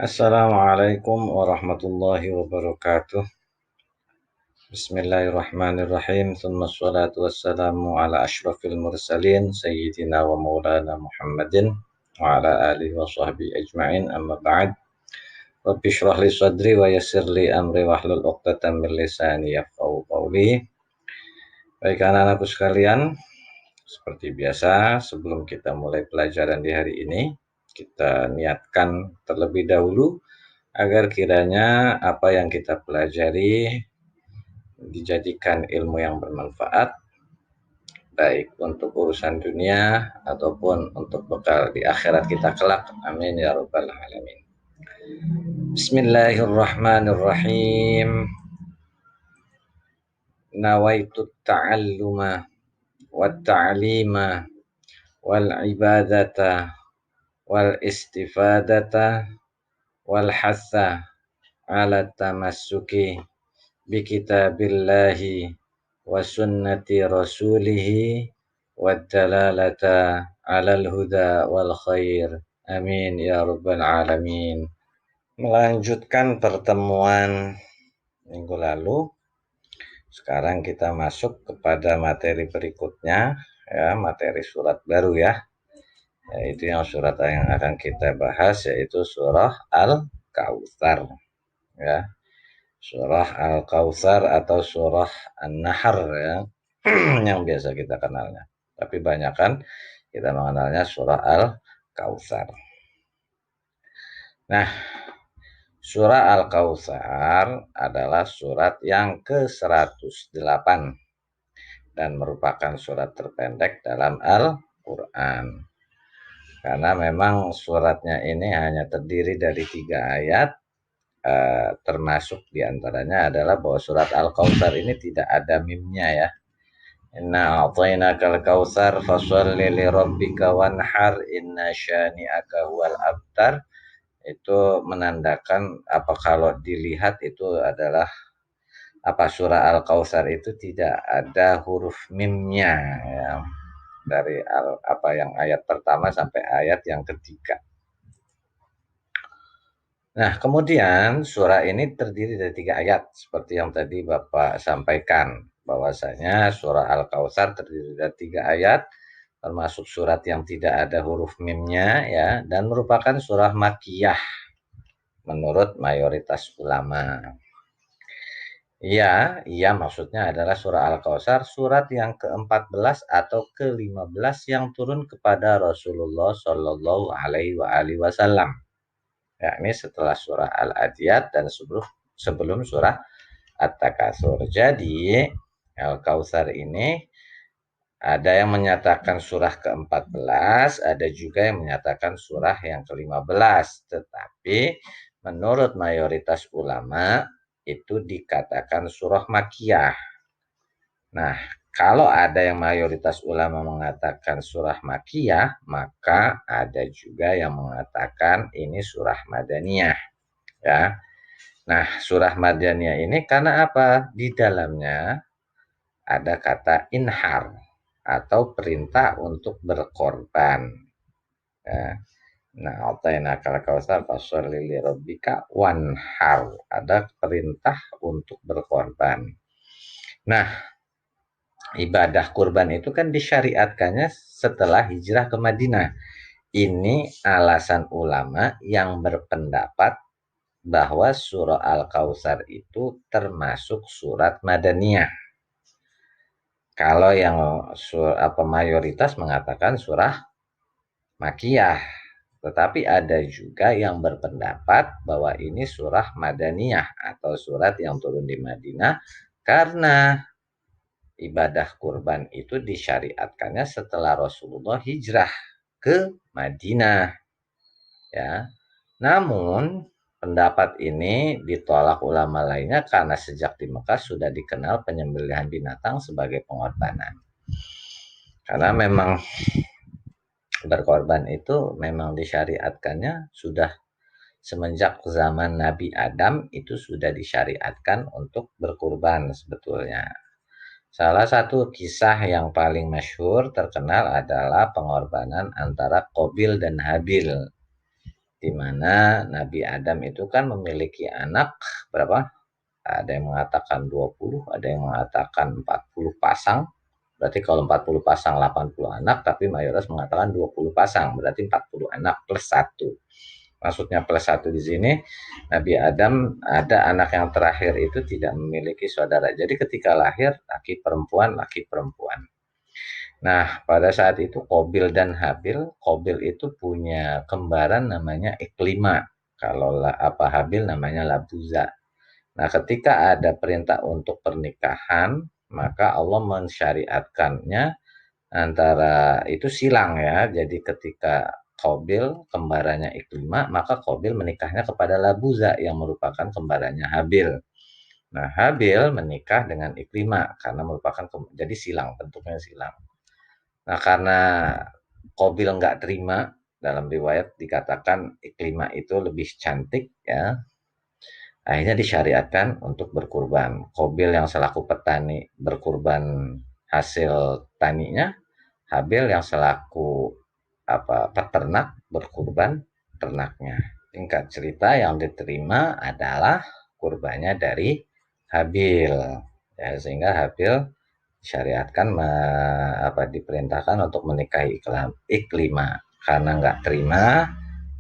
Assalamualaikum warahmatullahi wabarakatuh. Bismillahirrahmanirrahim. Thumma salatu wassalamu ala ashrafil mursalin Sayyidina wa maulana Muhammadin wa ala alihi wa sahbihi ajma'in, amma ba'd. Rabbi shrah li sadri wa yassir li amri wahlul 'uqdatam min lisani yafqahu qawli. Baik anak-anakku sekalian, seperti biasa sebelum kita mulai pelajaran di hari ini, kita niatkan terlebih dahulu agar kiranya apa yang kita pelajari dijadikan ilmu yang bermanfaat, baik untuk urusan dunia ataupun untuk bekal di akhirat kita kelak. Amin ya rabbal alamin. Bismillahirrahmanirrahim. Nawaitu ta'alluma wat ta'lima wal ibadata wal istifadata wal hatha ala tamassuki bi kitabillahi wa sunnati rasulihi wa dalalata alal huda wal khair. Amin ya rabbal alamin. Melanjutkan pertemuan minggu lalu, sekarang kita masuk kepada materi berikutnya, ya, materi surat baru ya, yaitu yang surat yang akan kita bahas yaitu surah Al-Kautsar, ya. Surah Al-Kautsar atau surah An-Nahr, ya, yang biasa kita kenalnya. Tapi banyak kan kita mengenalnya surah Al-Kautsar. Nah, surah Al-Kautsar adalah surat yang ke-108 dan merupakan surat terpendek dalam Al-Quran. Karena memang suratnya ini hanya terdiri dari 3 ayat, termasuk diantaranya adalah bahwa surat Al-Kautsar ini tidak ada mimnya ya. Inna a'tainakal kautsar fasholli li rabbika wanhar inna syani'aka huwal abtar. Itu menandakan apa, kalau dilihat itu adalah apa, surah Al-Kautsar itu tidak ada huruf mimnya ya, dari apa yang ayat pertama sampai ayat yang ketiga. Nah, kemudian surah ini terdiri dari 3 ayat seperti yang tadi Bapak sampaikan, bahwasanya surah Al-Kautsar terdiri dari 3 ayat, termasuk surat yang tidak ada huruf mimnya ya, dan merupakan surah Makkiyah menurut mayoritas ulama. Iya, maksudnya adalah surah Al-Kautsar, surat yang ke-14 atau ke-15 yang turun kepada Rasulullah Shallallahu alaihi wasallam. Ya, ini setelah surah Al-Adiyat dan sebelum surah At-Takatsur. Jadi, Al-Kautsar ini ada yang menyatakan surah ke-14, ada juga yang menyatakan surah yang ke-15. Tetapi menurut mayoritas ulama itu dikatakan surah Makkiyah. Nah, kalau ada yang mayoritas ulama mengatakan surah Makkiyah, maka ada juga yang mengatakan ini surah Madaniyah, ya. Nah, surah Madaniyah ini karena apa? Di dalamnya ada kata inhar atau perintah untuk berkorban, ya. Nah, atainakal kautsar fasholli li rabbika wanhar, ada perintah untuk berkorban. Nah, ibadah kurban itu kan disyariatkannya setelah hijrah ke Madinah. Ini alasan ulama yang berpendapat bahwa surah Al-Kautsar itu termasuk surat Madaniyah. Kalau yang mayoritas mengatakan surah Makkiyah. Tetapi ada juga yang berpendapat bahwa ini surah Madaniyah atau surat yang turun di Madinah, karena ibadah kurban itu disyariatkannya setelah Rasulullah hijrah ke Madinah, ya. Namun pendapat ini ditolak ulama lainnya karena sejak di Mekah sudah dikenal penyembelihan binatang sebagai pengorbanan. Karena memang berkorban itu memang disyariatkannya sudah semenjak zaman Nabi Adam, itu sudah disyariatkan untuk berkurban sebetulnya. Salah satu kisah yang paling masyhur terkenal adalah pengorbanan antara Qabil dan Habil. di mana Nabi Adam itu kan memiliki anak berapa? Ada yang mengatakan 20, ada yang mengatakan 40 pasang. Berarti kalau 40 pasang 80 anak, tapi mayoritas mengatakan 20 pasang, berarti 40 anak plus 1. Maksudnya plus 1 di sini, Nabi Adam ada anak yang terakhir itu tidak memiliki saudara. Jadi ketika lahir, laki perempuan, laki perempuan. Nah, pada saat itu Qabil dan Habil, Qabil itu punya kembaran namanya Iklima. Kalau Habil namanya Labuza. Nah, ketika ada perintah untuk pernikahan, maka Allah mensyariatkannya antara itu silang ya. Jadi ketika Qabil kembarannya Iklima, maka Qabil menikahnya kepada Labuza yang merupakan kembarannya Habil. Nah, Habil menikah dengan Iklima karena merupakan jadi silang, bentuknya silang. Nah, karena Qabil nggak terima, dalam riwayat dikatakan Iklima itu lebih cantik ya, akhirnya disyariatkan untuk berkurban. Qabil yang selaku petani berkurban hasil taninya, Habil yang selaku peternak berkurban ternaknya. Singkat cerita yang diterima adalah kurbannya dari Habil. Ya, sehingga Habil syariatkan diperintahkan untuk menikahi Iklima. Karena nggak terima,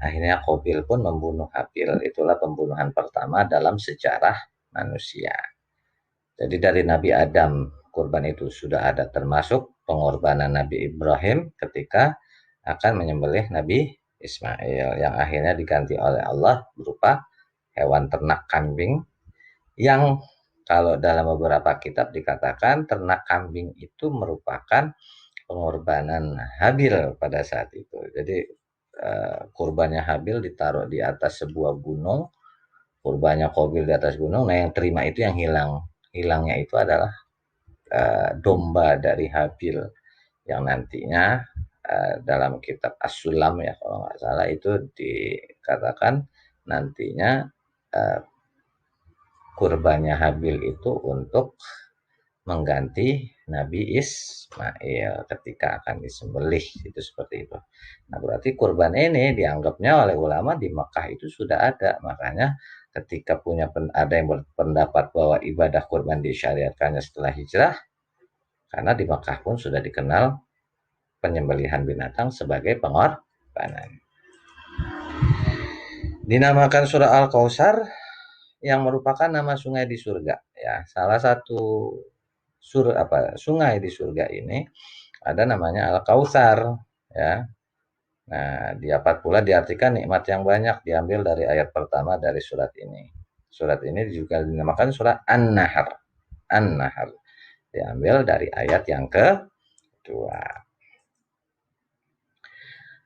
akhirnya Qabil pun membunuh Habil. Itulah pembunuhan pertama dalam sejarah manusia. Jadi dari Nabi Adam kurban itu sudah ada, termasuk pengorbanan Nabi Ibrahim ketika akan menyembelih Nabi Ismail yang akhirnya diganti oleh Allah berupa hewan ternak kambing yang kalau dalam beberapa kitab dikatakan ternak kambing itu merupakan pengorbanan Habil pada saat itu. Jadi kurbannya Habil ditaruh di atas sebuah gunung, kurbannya Qabil di atas gunung. Nah, yang terima itu yang hilang. Hilangnya itu adalah domba dari Habil yang nantinya dalam kitab As-Sulam ya kalau nggak salah itu dikatakan nantinya kurbannya Habil itu untuk mengganti Nabi Ismail ketika akan disembelih, itu seperti itu. Nah, berarti kurban ini dianggapnya oleh ulama di Mekah itu sudah ada. Makanya ketika ada yang berpendapat bahwa ibadah kurban disyariatkannya setelah hijrah, karena di Mekah pun sudah dikenal penyembelihan binatang sebagai pengorbanan. Dinamakan surah Al-Kautsar yang merupakan nama sungai di surga ya. Salah satu sungai di surga ini ada namanya Al-Kautsar ya. Nah, dapat pula diartikan nikmat yang banyak, diambil dari ayat pertama dari surat ini. Surat ini juga dinamakan surah An-Nahr. An-Nahr diambil dari ayat yang kedua.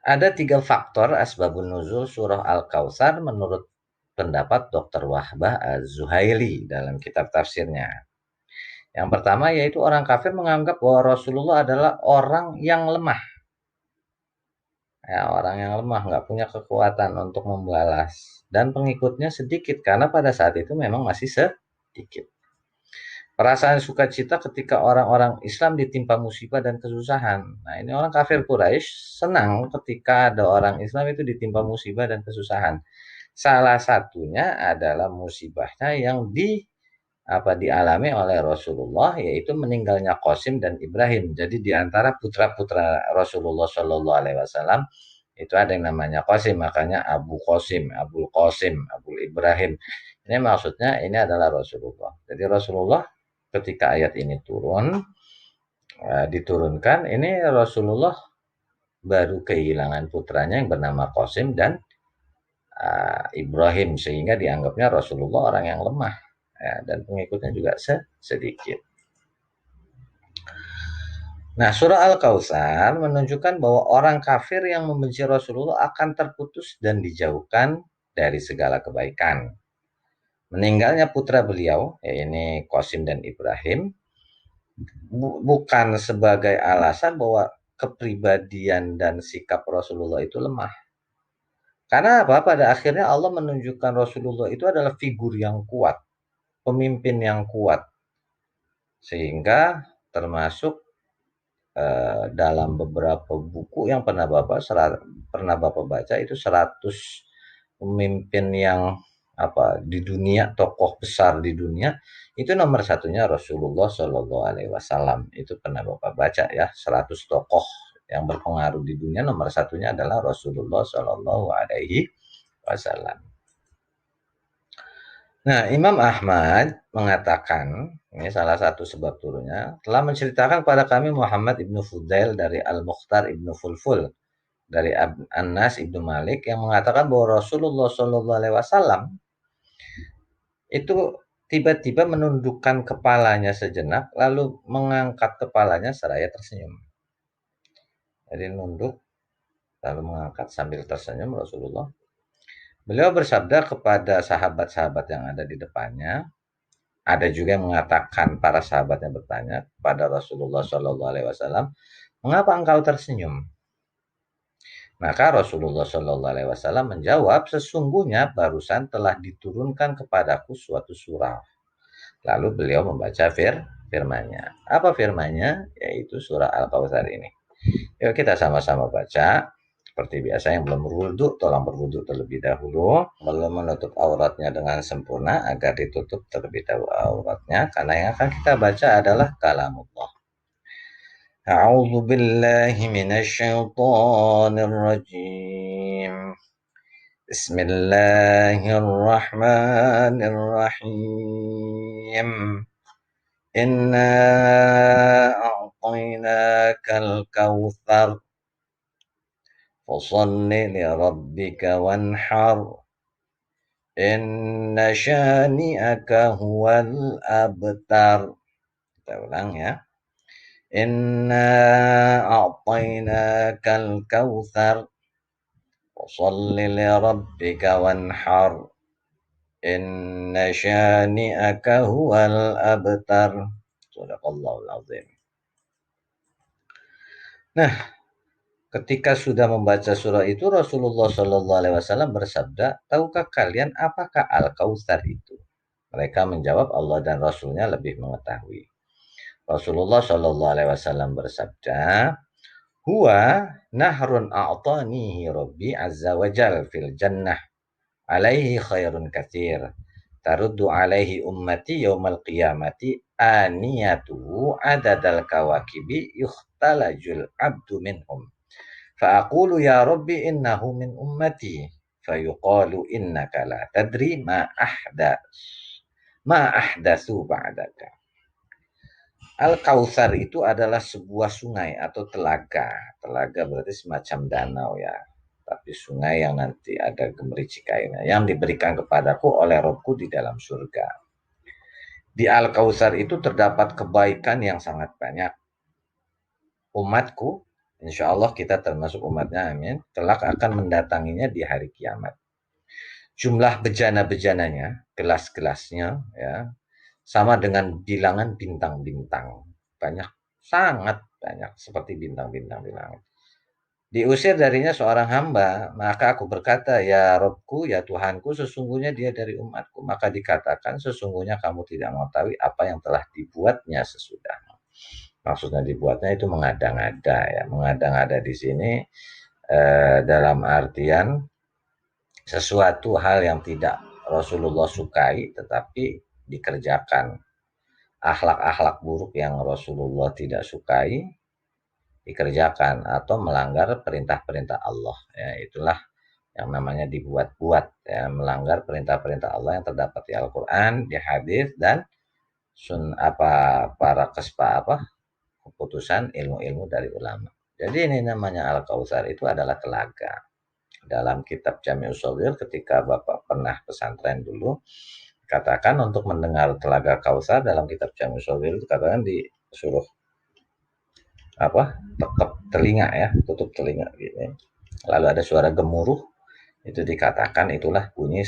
Ada 3 faktor asbabun nuzul surah Al-Kautsar menurut pendapat Dr. Wahbah Az-Zuhaili dalam kitab tafsirnya. Yang pertama yaitu orang kafir menganggap bahwa Rasulullah adalah orang yang lemah. Ya, orang yang lemah, nggak punya kekuatan untuk membalas. Dan pengikutnya sedikit, karena pada saat itu memang masih sedikit. Perasaan sukacita ketika orang-orang Islam ditimpa musibah dan kesusahan. Nah, ini orang kafir Quraisy senang ketika ada orang Islam itu ditimpa musibah dan kesusahan. Salah satunya adalah musibahnya yang dialami oleh Rasulullah, yaitu meninggalnya Qasim dan Ibrahim. Jadi di antara putra-putra Rasulullah Shallallahu Alaihi Wasallam itu ada yang namanya Qasim, makanya Abu Qasim, Abul Qasim, Abul Ibrahim. Ini maksudnya ini adalah Rasulullah. Jadi Rasulullah ketika ayat ini diturunkan, ini Rasulullah baru kehilangan putranya yang bernama Qasim dan Ibrahim, sehingga dianggapnya Rasulullah orang yang lemah ya, dan pengikutnya juga sedikit. Nah, surah Al-Kautsar menunjukkan bahwa orang kafir yang membenci Rasulullah akan terputus dan dijauhkan dari segala kebaikan. Meninggalnya putra beliau, yaitu Qasim dan Ibrahim, bukan sebagai alasan bahwa kepribadian dan sikap Rasulullah itu lemah. Karena apa? Pada akhirnya Allah menunjukkan Rasulullah itu adalah figur yang kuat, pemimpin yang kuat. Sehingga termasuk dalam beberapa buku yang pernah Bapak baca itu 100 pemimpin yang di dunia, tokoh besar di dunia, itu nomor satunya Rasulullah Shallallahu Alaihi Wasallam. Itu pernah Bapak baca ya, 100 tokoh yang berpengaruh di dunia, nomor satunya adalah Rasulullah Shallallahu Alaihi Wasallam. Nah, Imam Ahmad mengatakan, ini salah satu sebab turunnya, telah menceritakan kepada kami Muhammad ibnu Fudail dari Al-Mukhtar ibnu Fulful, dari Anas ibnu Malik, yang mengatakan bahwa Rasulullah Shallallahu Alaihi Wasallam itu tiba-tiba menundukkan kepalanya sejenak, lalu mengangkat kepalanya seraya tersenyum. Jadi nunduk, lalu mengangkat sambil tersenyum Rasulullah. Beliau bersabda kepada sahabat-sahabat yang ada di depannya. Ada juga yang mengatakan, para sahabatnya bertanya kepada Rasulullah Shallallahu Alaihi Wasallam, mengapa engkau tersenyum? Maka Rasulullah Shallallahu Alaihi Wasallam menjawab, sesungguhnya barusan telah diturunkan kepadaku suatu surah. Lalu beliau membaca firman-Nya. Apa firman-Nya? Yaitu surah Al-Kautsar ini. Yuk kita sama-sama baca. Seperti biasa, yang belum berwudu, tolong berwudu terlebih dahulu. Belum menutup auratnya dengan sempurna, agar ditutup terlebih dahulu auratnya. Karena yang akan kita baca adalah kalamullah. A'udzu billahi minasyaitonir rajim. Bismillahirrahmanirrahim. Inna a'tainakal kautsar fasalli lirabbika wanhar inna syani'aka huwal abtar. Kita ulang ya. Inna a'tainakal kautsar fasalli lirabbika wanhar inna syani'aka huwal abtar. Shadaqallahul azim. Nah, ketika sudah membaca surah itu, Rasulullah Shallallahu Alaihi Wasallam bersabda, tahukah kalian apakah Al-Kautsar itu? Mereka menjawab, Allah dan Rasulnya lebih mengetahui. Rasulullah Shallallahu Alaihi Wasallam bersabda, huwa nahrun a'tanihi Rabbi azza wa jal fil jannah, alaihi khairun katsir, taruddu alaihi ummati yaumal qiyamati aniyatuhu adadal kawakibi yukhtalajul abdu minhum. Fa'aqulu ya Rabbi innahu min ummati. Fayuqalu innaka la tadri ma ahdatsu ba'daka. Al-Kautsar itu adalah sebuah sungai atau telaga. Telaga berarti semacam danau ya. Tapi sungai yang nanti ada gemericik airnya. Yang diberikan kepadaku oleh Robku di dalam surga. Di Al-Kautsar itu terdapat kebaikan yang sangat banyak. Umatku, insya Allah kita termasuk umatnya, amin, kelak akan mendatanginya di hari kiamat. Jumlah bejana-bejananya, gelas-gelasnya, ya, sama dengan bilangan bintang-bintang. Banyak, sangat banyak, seperti bintang-bintang di langit. Diusir darinya seorang hamba, maka aku berkata, ya Robku, ya Tuhanku, sesungguhnya dia dari umatku. Maka dikatakan, sesungguhnya kamu tidak mengetahui apa yang telah dibuatnya sesudahnya. Maksudnya dibuatnya itu mengada-ngada ya. Mengada-ngada di sini dalam artian sesuatu hal yang tidak Rasulullah sukai tetapi dikerjakan. Akhlak-akhlak buruk yang Rasulullah tidak sukai dikerjakan atau melanggar perintah-perintah Allah. Ya, itulah yang namanya dibuat-buat ya, melanggar perintah-perintah Allah yang terdapat di Al-Qur'an, di hadis dan para keputusan ilmu-ilmu dari ulama. Jadi ini namanya Al-Kautsar, itu adalah telaga. Dalam kitab Jami'us Shaghir ketika Bapak pernah pesantren dulu, katakan untuk mendengar telaga Kautsar dalam kitab Jami'us Shaghir itu katakan disuruh tekap telinga ya, tutup telinga gitu. Lalu ada suara gemuruh, itu dikatakan itulah bunyi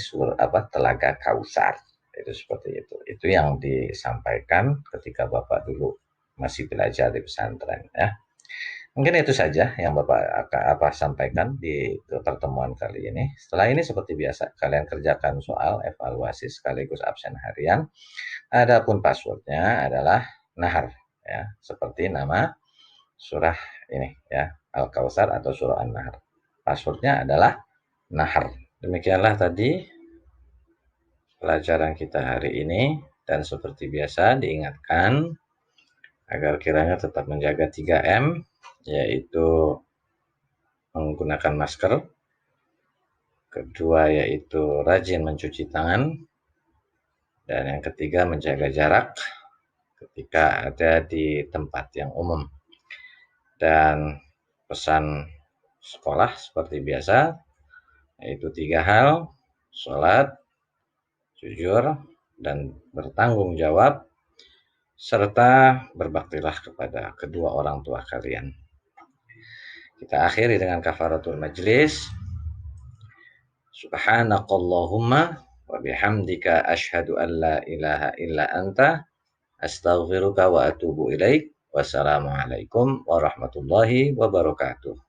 telaga Kautsar. Itu seperti itu. Itu yang disampaikan ketika Bapak dulu masih belajar di pesantren ya. Mungkin itu saja yang Bapak sampaikan di pertemuan kali ini. Setelah ini seperti biasa kalian kerjakan soal evaluasi sekaligus absen harian. Adapun passwordnya adalah Nahar ya, seperti nama surah ini ya, Al-Kautsar atau surah An-Nahr. Passwordnya adalah Nahar. Demikianlah tadi pelajaran kita hari ini, dan seperti biasa diingatkan agar kiranya tetap menjaga 3M, yaitu menggunakan masker, kedua yaitu rajin mencuci tangan, dan yang ketiga menjaga jarak ketika ada di tempat yang umum. Dan pesan sekolah seperti biasa, yaitu 3 hal: sholat, jujur, dan bertanggung jawab, serta berbaktilah kepada kedua orang tua kalian. Kita akhiri dengan kafaratul majlis. Subhanakallahumma wa bihamdika asyhadu an la ilaha illa anta astaghfiruka wa atubu ilaik. Wassalamualaikum warahmatullahi wabarakatuh.